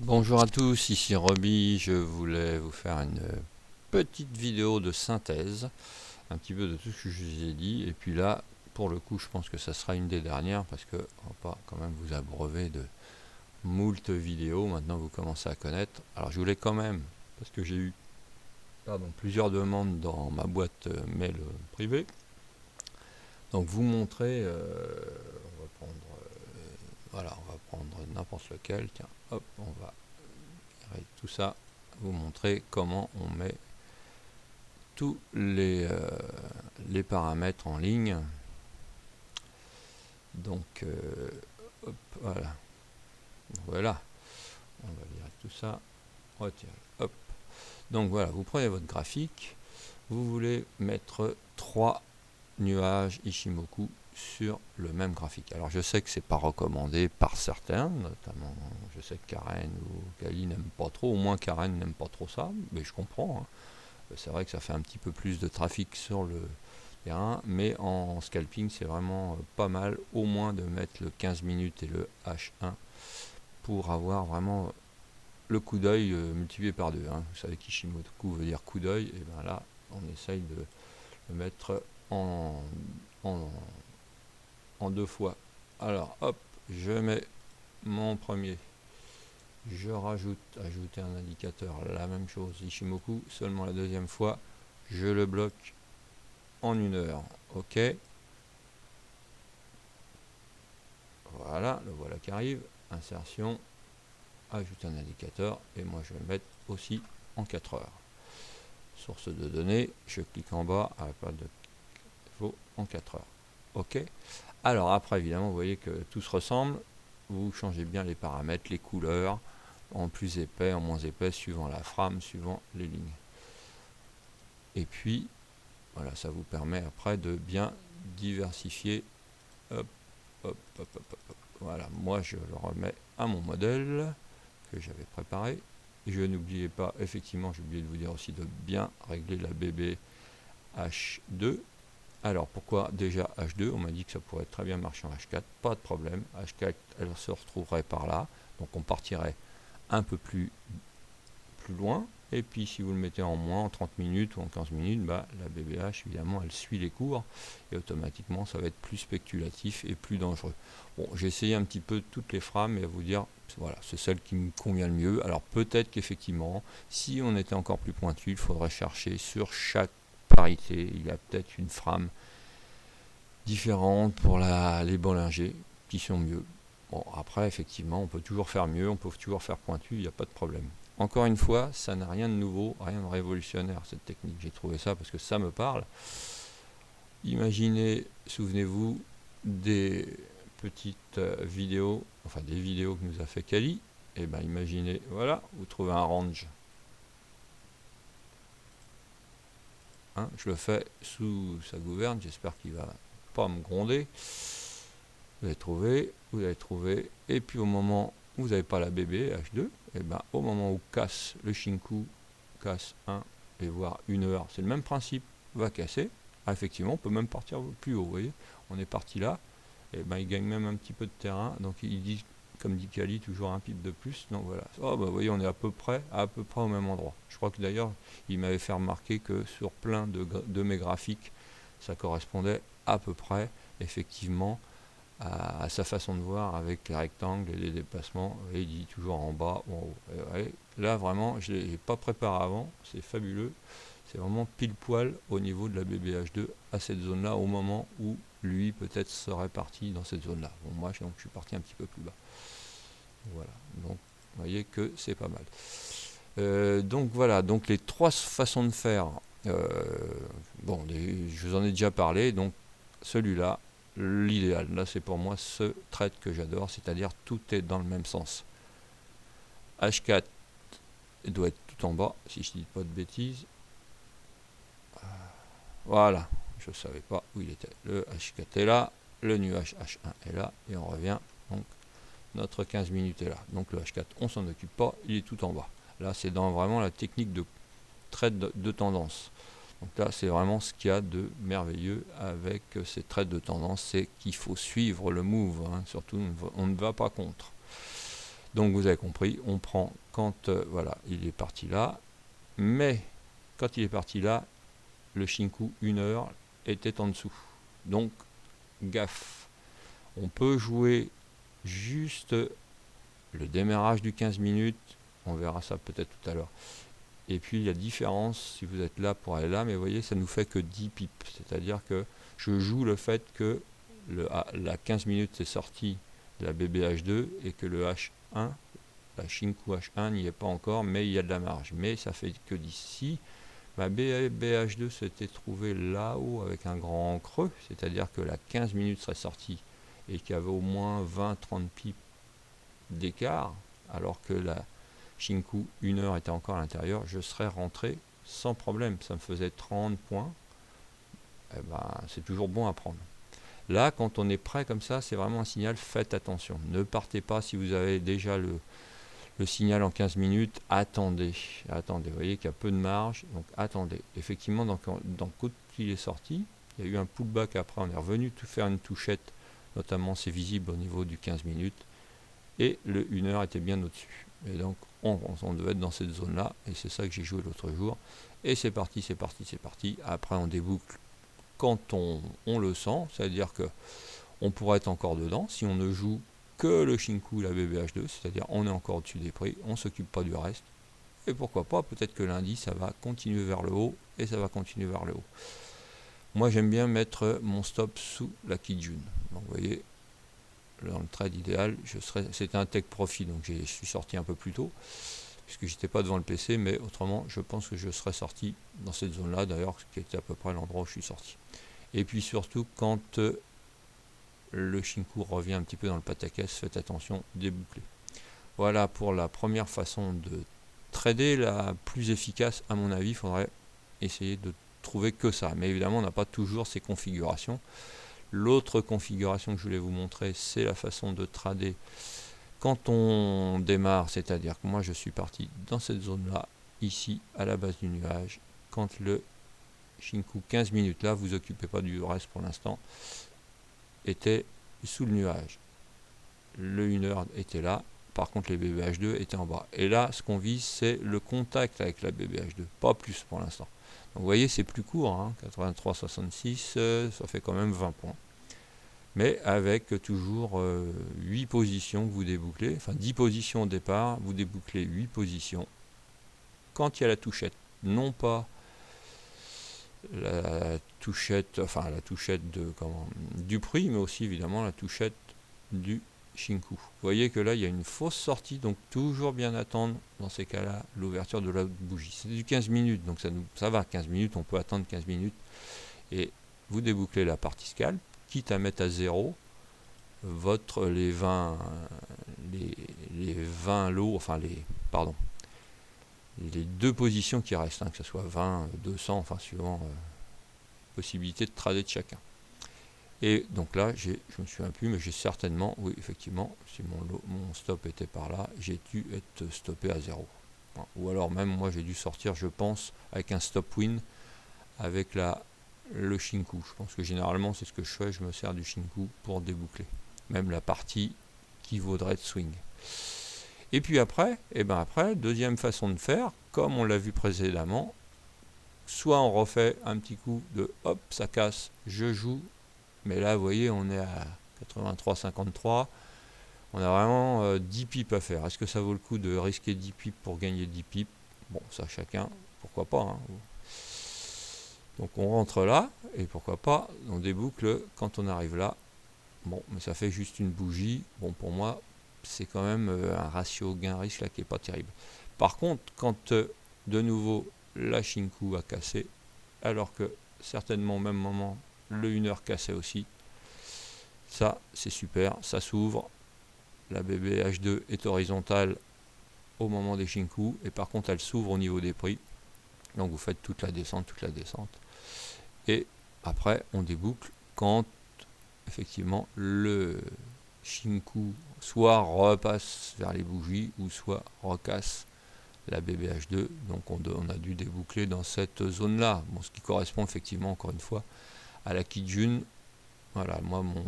Bonjour à tous, ici Roby, je voulais vous faire une petite vidéo de synthèse, un petit peu de tout ce que je vous ai dit, et puis là, pour le coup, je pense que ça sera une des dernières, parce que on va pas quand même vous abreuver de moult vidéos, maintenant vous commencez à connaître. Alors je voulais quand même, parce que j'ai eu plusieurs demandes dans ma boîte mail privée, donc vous montrer, on va prendre, voilà, on va prendre n'importe lequel, tiens, hop, on va tout ça, vous montrer comment on met tous les paramètres en ligne. Donc hop, voilà, on va virer tout ça, retirer, hop. Donc voilà, vous prenez votre graphique, vous voulez mettre 3 nuages Ishimoku sur le même graphique. Alors je sais que c'est pas recommandé par certains, notamment je sais que Karen ou Kali n'aiment pas trop, au moins Karen n'aime pas trop ça, mais je comprends, hein. C'est vrai que ça fait un petit peu plus de trafic sur le terrain, mais en scalping c'est vraiment pas mal, au moins de mettre le 15 minutes et le H1 pour avoir vraiment le coup d'œil multiplié par 2, hein. Vous savez qu'Ishimoku veut dire coup d'œil, et bien là on essaye de le mettre en 2 fois. Alors hop, je mets mon premier, je ajouter un indicateur, la même chose, Ishimoku, seulement la deuxième fois, je le bloque en 1 heure. Ok, voilà, le voilà qui arrive, insertion, ajouter un indicateur, et moi je vais le mettre aussi en 4 heures. Source de données, je clique en bas à la page de défaut en 4 heures. Ok, alors après évidemment vous voyez que tout se ressemble, vous changez bien les paramètres, les couleurs, en plus épais, en moins épais, suivant la frame, suivant les lignes. Et puis voilà, ça vous permet après de bien diversifier. Hop, hop, hop, hop, hop. Voilà, moi je le remets à mon modèle que j'avais préparé. Et je n'oubliez pas, effectivement, j'ai oublié de vous dire aussi de bien régler la BB H2. Alors pourquoi déjà H2? On m'a dit que ça pourrait très bien marcher en H4, pas de problème. H4, elle se retrouverait par là, donc on partirait un peu plus loin. Et puis si vous le mettez en moins, en 30 minutes ou en 15 minutes, bah, la BBH évidemment elle suit les cours et automatiquement ça va être plus spéculatif et plus dangereux. Bon, j'ai essayé un petit peu toutes les frames et à vous dire, voilà, c'est celle qui me convient le mieux. Alors peut-être qu'effectivement, si on était encore plus pointu, il faudrait chercher sur chaque parité, il y a peut-être une frame différentes pour les bollingers qui sont mieux. Bon, après, effectivement, on peut toujours faire mieux, on peut toujours faire pointu, il n'y a pas de problème. Encore une fois, ça n'a rien de nouveau, rien de révolutionnaire, cette technique. J'ai trouvé ça parce que ça me parle. Imaginez, souvenez-vous, des petites vidéos, enfin des vidéos que nous a fait Kali. Et bien imaginez, voilà, vous trouvez un range. Hein, je le fais sous sa gouverne, j'espère qu'il va pas me gronder. Vous allez trouver, et puis au moment où vous n'avez pas la BB H2, et ben au moment où casse le Shinku, casse 1 et voire 1 heure, c'est le même principe, va casser. Ah, effectivement, on peut même partir plus haut, vous voyez, on est parti là, et ben il gagne même un petit peu de terrain, donc il dit, comme dit Kali, toujours un pip de plus, donc voilà. Oh, ben, vous voyez, on est à peu près au même endroit. Je crois que d'ailleurs, il m'avait fait remarquer que sur plein de mes graphiques, ça correspondait à peu près, effectivement, à sa façon de voir avec les rectangles et les déplacements, et il dit toujours en bas ou en haut. Et là vraiment, je ne l'ai pas préparé avant, c'est fabuleux, c'est vraiment pile poil au niveau de la BBH2 à cette zone là, au moment où lui peut-être serait parti dans cette zone là. Bon, moi donc, je suis parti un petit peu plus bas. Voilà, donc vous voyez que c'est pas mal. Donc voilà, donc les 3 façons de faire, bon, je vous en ai déjà parlé, donc celui-là, l'idéal, là c'est pour moi ce trait que j'adore, c'est-à-dire tout est dans le même sens. H4 doit être tout en bas, si je dis pas de bêtises. Voilà, je ne savais pas où il était. Le H4 est là, le nuage H1 est là, et on revient, donc notre 15 minutes est là. Donc le H4, on s'en occupe pas, il est tout en bas. Là c'est dans vraiment la technique de trait de tendance. Donc là, c'est vraiment ce qu'il y a de merveilleux avec ces traits de tendance, c'est qu'il faut suivre le move, hein. Surtout on ne va pas contre. Donc vous avez compris, on prend quand voilà, il est parti là, mais quand il est parti là, le Shinku 1 heure était en dessous. Donc gaffe. On peut jouer juste le démarrage du 15 minutes, on verra ça peut-être tout à l'heure. Et puis la différence, si vous êtes là pour aller là, mais vous voyez, ça nous fait que 10 pips. C'est-à-dire que je joue le fait que la 15 minutes est sortie de la BBH2 et que le H1, la Shinku H1 n'y est pas encore, mais il y a de la marge. Mais ça fait que d'ici, ma BBH2 s'était trouvée là-haut avec un grand creux, c'est-à-dire que la 15 minutes serait sortie et qu'il y avait au moins 20-30 pips d'écart, alors que la Shinku 1 heure était encore à l'intérieur, je serais rentré sans problème. Ça me faisait 30 points. Eh ben, c'est toujours bon à prendre. Là, quand on est prêt comme ça, c'est vraiment un signal, faites attention. Ne partez pas si vous avez déjà le signal en 15 minutes, attendez. Attendez, vous voyez qu'il y a peu de marge, donc attendez. Effectivement, quand il est sorti, il y a eu un pullback après, on est revenu tout faire une touchette, notamment c'est visible au niveau du 15 minutes, et le 1 heure était bien au-dessus. Et donc, on devait être dans cette zone-là, et c'est ça que j'ai joué l'autre jour. Et c'est parti, c'est parti, c'est parti. Après, on déboucle quand on le sent, c'est-à-dire que on pourrait être encore dedans si on ne joue que le Shinku, la BBH2, c'est-à-dire on est encore au-dessus des prix, on ne s'occupe pas du reste. Et pourquoi pas, peut-être que lundi, ça va continuer vers le haut, et ça va continuer vers le haut. Moi, j'aime bien mettre mon stop sous la Kijun. Donc, vous voyez, dans le trade idéal, c'était un take profit, donc je suis sorti un peu plus tôt, puisque j'étais pas devant le PC, mais autrement, je pense que je serais sorti dans cette zone-là, d'ailleurs, qui était à peu près l'endroit où je suis sorti. Et puis surtout, quand le Shinku revient un petit peu dans le pataquès, faites attention, débouclez. Voilà pour la première façon de trader, la plus efficace, à mon avis, il faudrait essayer de trouver que ça. Mais évidemment, on n'a pas toujours ces configurations. L'autre configuration que je voulais vous montrer, c'est la façon de trader quand on démarre, c'est-à-dire que moi je suis parti dans cette zone-là, ici, à la base du nuage, quand le Shinku 15 minutes, là, vous occupez pas du reste pour l'instant, était sous le nuage. Le 1 heure était là, par contre les BBH2 étaient en bas. Et là, ce qu'on vise, c'est le contact avec la BBH2, pas plus pour l'instant. Donc vous voyez, c'est plus court, hein, 83,66, ça fait quand même 20 points. Mais avec toujours 8 positions que vous débouclez, enfin 10 positions au départ, vous débouclez 8 positions. Quand il y a la touchette, non pas la touchette, enfin la touchette du prix, mais aussi évidemment la touchette du Shinku. Vous voyez que là, il y a une fausse sortie, donc toujours bien attendre dans ces cas-là l'ouverture de la bougie. C'est du 15 minutes, donc ça va, 15 minutes, on peut attendre 15 minutes. Et vous débouclez la partie scalp, quitte à mettre à zéro les 20 lots, enfin les deux positions qui restent, hein, que ce soit 20, 200, enfin suivant possibilité de trader de chacun. Et donc là, je me souviens plus, mais j'ai certainement, oui, effectivement, si mon stop était par là, j'ai dû être stoppé à zéro. Ou alors même, moi, j'ai dû sortir, je pense, avec un stop win, avec le Shinku. Je pense que généralement, c'est ce que je fais, je me sers du Shinku pour déboucler. Même la partie qui vaudrait de swing. Et puis après, deuxième façon de faire, comme on l'a vu précédemment, soit on refait un petit coup de hop, ça casse, je joue. Mais là, vous voyez, on est à 83,53. On a vraiment 10 pips à faire. Est-ce que ça vaut le coup de risquer 10 pips pour gagner 10 pips? Bon, ça chacun, pourquoi pas. Hein. Donc on rentre là, et pourquoi pas, on déboucle quand on arrive là. Bon, mais ça fait juste une bougie. Bon, pour moi, c'est quand même un ratio gain-risque là qui n'est pas terrible. Par contre, quand de nouveau la Shinku a cassé, alors que certainement au même moment, le 1 heure cassait aussi, ça c'est super, ça s'ouvre, la BBH2 est horizontale au moment des Shinku, et par contre elle s'ouvre au niveau des prix, donc vous faites toute la descente, et après on déboucle quand effectivement le Shinku soit repasse vers les bougies, ou soit recasse la BBH2, donc on a dû déboucler dans cette zone là, bon, ce qui correspond effectivement encore une fois à la Kijun. Voilà, moi mon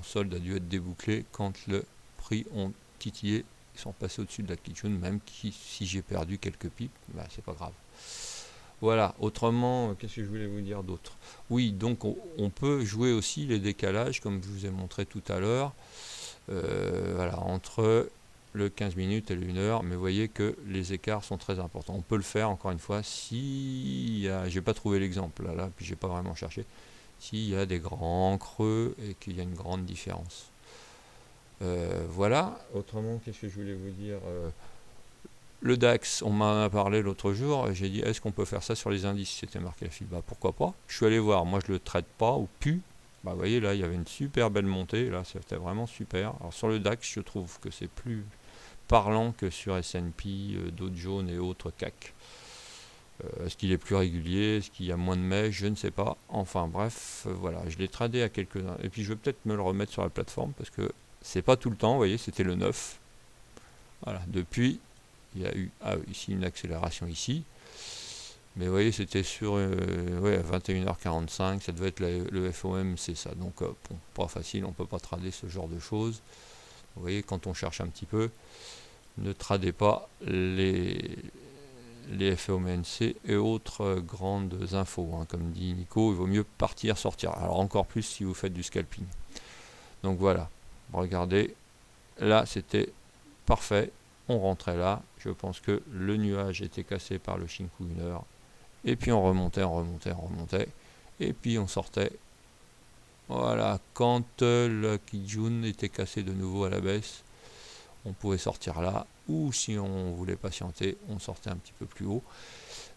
solde a dû être débouclé quand le prix ont titillé sans passer au-dessus de la Kijun, même si j'ai perdu quelques pips, bah, c'est pas grave. Voilà, autrement, qu'est-ce que je voulais vous dire d'autre? Oui, donc on peut jouer aussi les décalages, comme je vous ai montré tout à l'heure, voilà, entre le 15 minutes et le 1 heure, mais vous voyez que les écarts sont très importants. On peut le faire, encore une fois, si j'ai pas trouvé l'exemple, là, puis j'ai pas vraiment cherché, s'il y a des grands creux et qu'il y a une grande différence. Voilà, autrement, qu'est-ce que je voulais vous dire? Le DAX, on m'en a parlé l'autre jour, j'ai dit, est-ce qu'on peut faire ça sur les indices? C'était marqué la file, bah pourquoi pas. Je suis allé voir, moi je le traite pas, ou plus. Bah vous voyez, là, il y avait une super belle montée, là, c'était vraiment super. Alors sur le DAX, je trouve que c'est plus parlant que sur S&P, Dow Jones et autres CAC. Est-ce qu'il est plus régulier? Est-ce qu'il y a moins de mèches? Je ne sais pas. Enfin bref, voilà, je l'ai tradé à quelques-uns. Et puis je vais peut-être me le remettre sur la plateforme, parce que c'est pas tout le temps, vous voyez, c'était le 9. Voilà, depuis, il y a eu ici une accélération ici. Mais vous voyez, c'était sur ouais, 21h45, ça devait être le FOM, c'est ça. Donc, bon, pas facile, on ne peut pas trader ce genre de choses. Vous voyez, quand on cherche un petit peu, ne tradez pas les FOMC et autres grandes infos. Hein. Comme dit Nico, il vaut mieux partir, sortir. Alors encore plus si vous faites du scalping. Donc voilà, regardez, là c'était parfait. On rentrait là, je pense que le nuage était cassé par le Shinku 1 heure, et puis on remontait, et puis on sortait. Voilà, quand le Kijun était cassé de nouveau à la baisse, on pouvait sortir là, ou si on voulait patienter, on sortait un petit peu plus haut.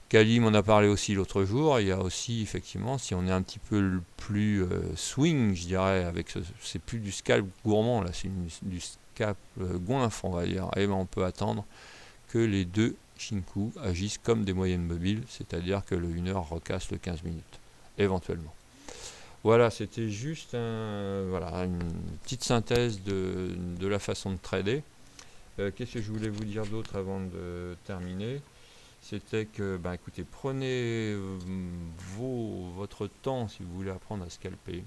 Kali m'en a parlé aussi l'autre jour, il y a aussi effectivement, si on est un petit peu plus swing, je dirais, c'est plus du scalp gourmand, là c'est du scalp goinfre, on va dire, et ben on peut attendre que les deux Shinku agissent comme des moyennes mobiles, c'est-à-dire que le 1 heure recasse le 15 minutes, éventuellement. Voilà, c'était juste une petite synthèse de la façon de trader. Qu'est-ce que je voulais vous dire d'autre avant de terminer? C'était que, écoutez, prenez votre temps si vous voulez apprendre à scalper.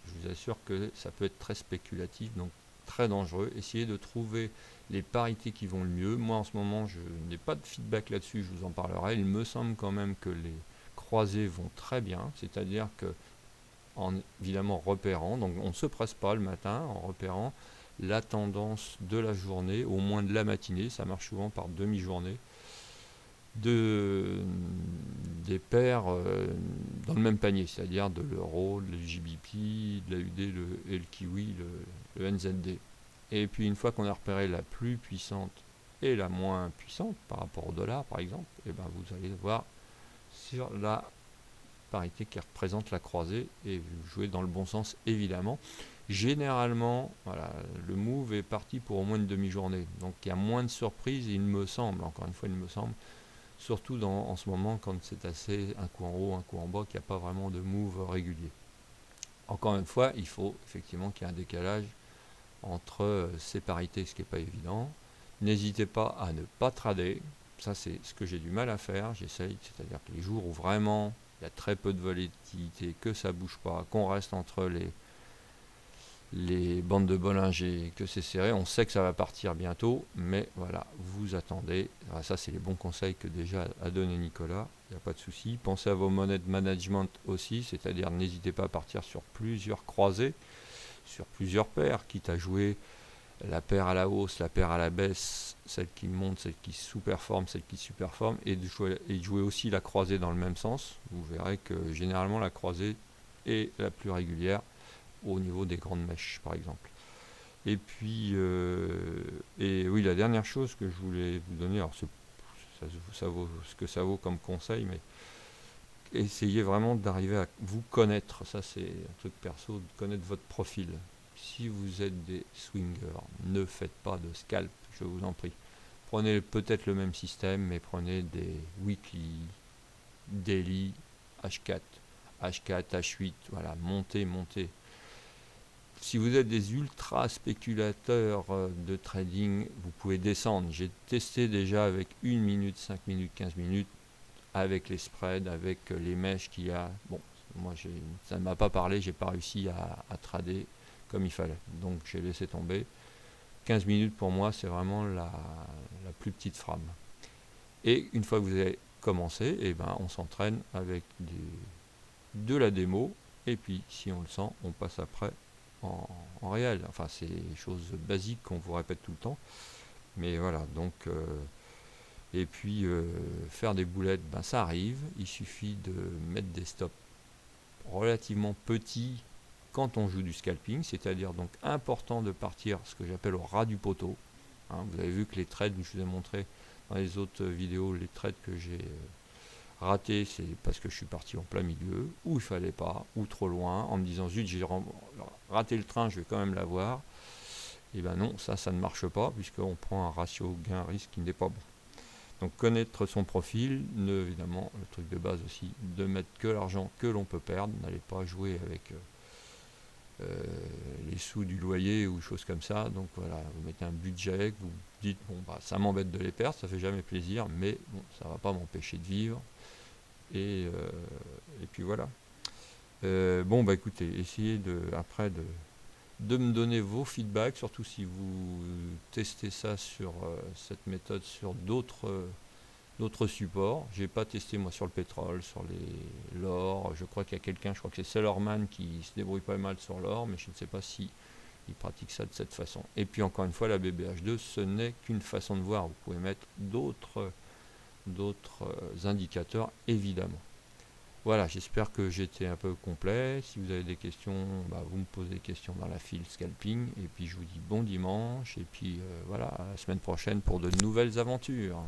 Je vous assure que ça peut être très spéculatif, donc très dangereux. Essayez de trouver les parités qui vont le mieux. Moi, en ce moment, je n'ai pas de feedback là-dessus, je vous en parlerai. Il me semble quand même que les croisés vont très bien, c'est-à-dire que, en évidemment repérant, donc on ne se presse pas le matin, en repérant la tendance de la journée, au moins de la matinée, ça marche souvent par demi-journée, des paires dans le même panier, c'est-à-dire de l'euro, de l'GBP, de l'AUD et le Kiwi, le NZD. Et puis une fois qu'on a repéré la plus puissante et la moins puissante par rapport au dollar par exemple, et vous allez voir sur la parité qui représente la croisée et vous jouez dans le bon sens évidemment. Généralement, voilà, le move est parti pour au moins une demi-journée, donc il y a moins de surprises, il me semble, encore une fois il me semble, surtout en ce moment quand c'est assez un coup en haut, un coup en bas, qu'il n'y a pas vraiment de move régulier. Encore une fois, il faut effectivement qu'il y ait un décalage entre ces parités, ce qui n'est pas évident. N'hésitez pas à ne pas trader, ça c'est ce que j'ai du mal à faire, j'essaye, c'est-à-dire que les jours où vraiment il y a très peu de volatilité, que ça ne bouge pas, qu'on reste entre les bandes de Bollinger, que c'est serré, on sait que ça va partir bientôt, mais voilà, vous attendez. Alors ça, c'est les bons conseils que déjà a donné Nicolas, il n'y a pas de souci. Pensez à vos monnaies de management aussi, c'est-à-dire n'hésitez pas à partir sur plusieurs croisées, sur plusieurs paires, quitte à jouer la paire à la hausse, la paire à la baisse, celle qui monte, celle qui sous-performe, celle qui superforme, et de jouer aussi la croisée dans le même sens. Vous verrez que généralement la croisée est la plus régulière au niveau des grandes mèches par exemple. Et puis et oui, la dernière chose que je voulais vous donner, alors ça vaut ce que ça vaut comme conseil, mais essayez vraiment d'arriver à vous connaître, ça c'est un truc perso, de connaître votre profil. Si vous êtes des swingers, ne faites pas de scalp, je vous en prie. Prenez peut-être le même système, mais prenez des weekly, daily, H4, H8, voilà, montez. Si vous êtes des ultra spéculateurs de trading, vous pouvez descendre. J'ai testé déjà avec 1 minute, 5 minutes, 15 minutes, avec les spreads, avec les mèches qu'il y a. Bon, moi ça ne m'a pas parlé, j'ai pas réussi à trader comme il fallait. Donc j'ai laissé tomber. 15 minutes pour moi, c'est vraiment la plus petite frame. Et une fois que vous avez commencé, et ben, on s'entraîne avec de la démo, et puis si on le sent, on passe après en réel. Enfin, c'est des choses basiques qu'on vous répète tout le temps. Mais voilà, donc... et puis, faire des boulettes, ben, ça arrive. Il suffit de mettre des stops relativement petits quand on joue du scalping, c'est-à-dire donc important de partir ce que j'appelle au ras du poteau. Hein, vous avez vu que les trades, je vous ai montré dans les autres vidéos, les trades que j'ai ratés, c'est parce que je suis parti en plein milieu, ou il fallait pas, ou trop loin, en me disant zut, j'ai raté le train, je vais quand même l'avoir. Et ben non, ça ne marche pas, puisqu'on prend un ratio gain-risque qui n'est pas bon. Donc connaître son profil, évidemment, le truc de base aussi, de mettre que l'argent que l'on peut perdre, n'allez pas jouer avec les sous du loyer ou choses comme ça. Donc voilà, vous mettez un budget, vous dites, bon bah ça m'embête de les perdre, ça fait jamais plaisir, mais bon, ça va pas m'empêcher de vivre. Et puis voilà. Bon bah écoutez, essayez après de me donner vos feedbacks, surtout si vous testez ça sur cette méthode sur d'autres supports. J'ai pas testé moi sur le pétrole, sur l'or. Je crois qu'il y a quelqu'un, je crois que c'est Sellerman qui se débrouille pas mal sur l'or, mais je ne sais pas si il pratique ça de cette façon. Et puis encore une fois, la BBH2, ce n'est qu'une façon de voir. Vous pouvez mettre d'autres indicateurs, évidemment. Voilà, j'espère que j'étais un peu complet. Si vous avez des questions, bah, vous me posez des questions dans la file scalping. Et puis je vous dis bon dimanche. Et puis voilà, à la semaine prochaine pour de nouvelles aventures.